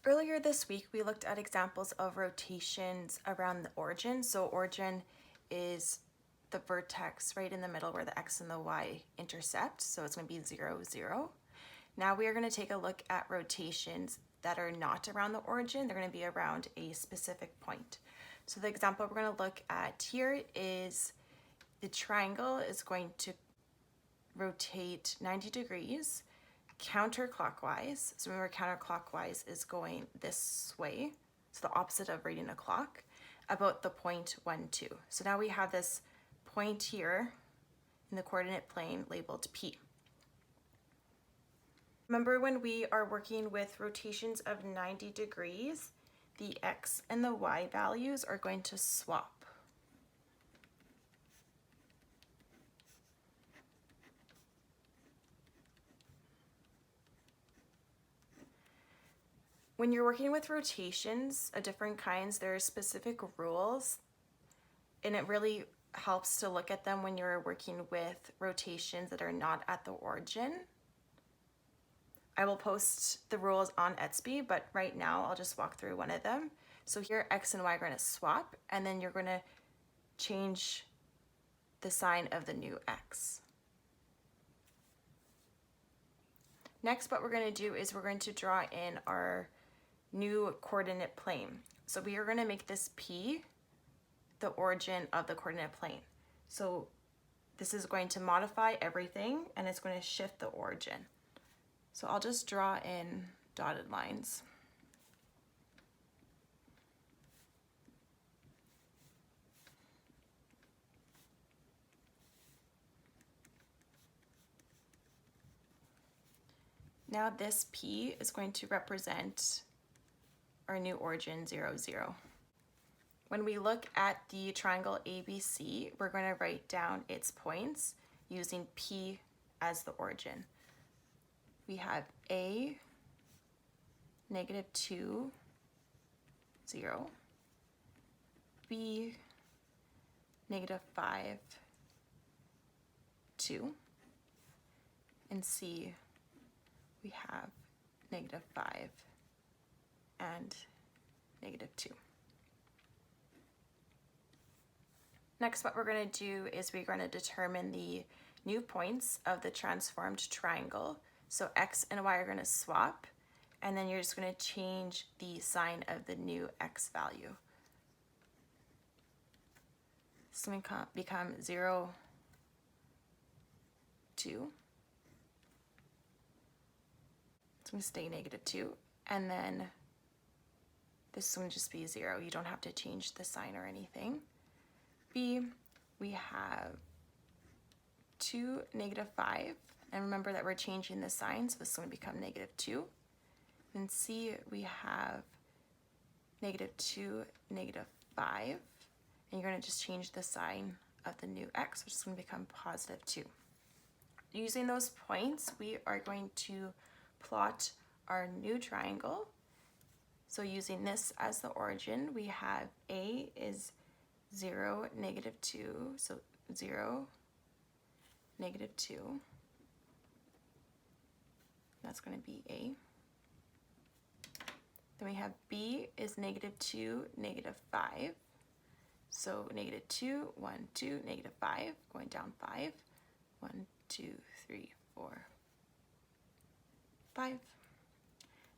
Earlier this week, we looked at examples of rotations around the origin. So origin is the vertex right in the middle where the x and the y intersect. So it's going to be 0, 0. Now we are going to take a look at rotations that are not around the origin. They're going to be around a specific point. So the example we're going to look at here is the triangle is going to rotate 90 degrees counterclockwise. So remember, counterclockwise is going this way, so the opposite of reading a clock, about the point 1, 2. So now we have this point here in the coordinate plane labeled P. Remember, when we are working with rotations of 90 degrees, the x and the y values are going to swap. When you're working with rotations of different kinds, there are specific rules, and it really helps to look at them when you're working with rotations that are not at the origin. I will post the rules on Etsy, but right now I'll just walk through one of them. So here x and y are going to swap, and then you're going to change the sign of the new x. Next, what we're going to do is we're going to draw in our new coordinate plane. So we are going to make this P the origin of the coordinate plane. So this is going to modify everything, and it's going to shift the origin. So I'll just draw in dotted lines. Now this P is going to represent our new origin 0, 0. When we look at the triangle ABC, we're going to write down its points using P as the origin. We have A, -2, 0, B, -5, 2, and C, we have -5 and -2. Next, what we're going to do is we're going to determine the new points of the transformed triangle. So x and y are going to swap, and then you're just going to change the sign of the new x value. It's going to become 0, 2. It's going to stay -2, and then this is going to just be 0. You don't have to change the sign or anything. B, we have 2, -5. And remember that we're changing the sign, so this is going to become -2. Then C, we have -2, -5. And you're going to just change the sign of the new x, which is going to become +2. Using those points, we are going to plot our new triangle. So using this as the origin, we have A is 0, -2, so 0, -2. That's going to be A. Then we have B is -2, -5. So -2, 1, 2, -5, going down 5. 1, 2, 3, 4, 5.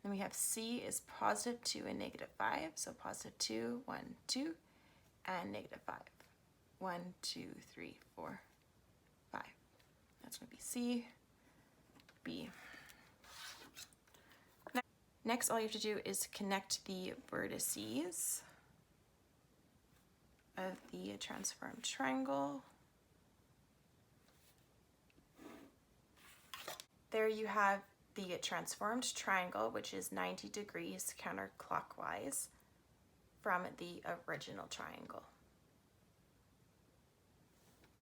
Then we have C is +2 and -5. So +2, 1, 2, and -5. 1, 2, 3, 4, 5. That's going to be C, B. Next, all you have to do is connect the vertices of the transformed triangle. There you have the transformed triangle, which is 90 degrees counterclockwise from the original triangle.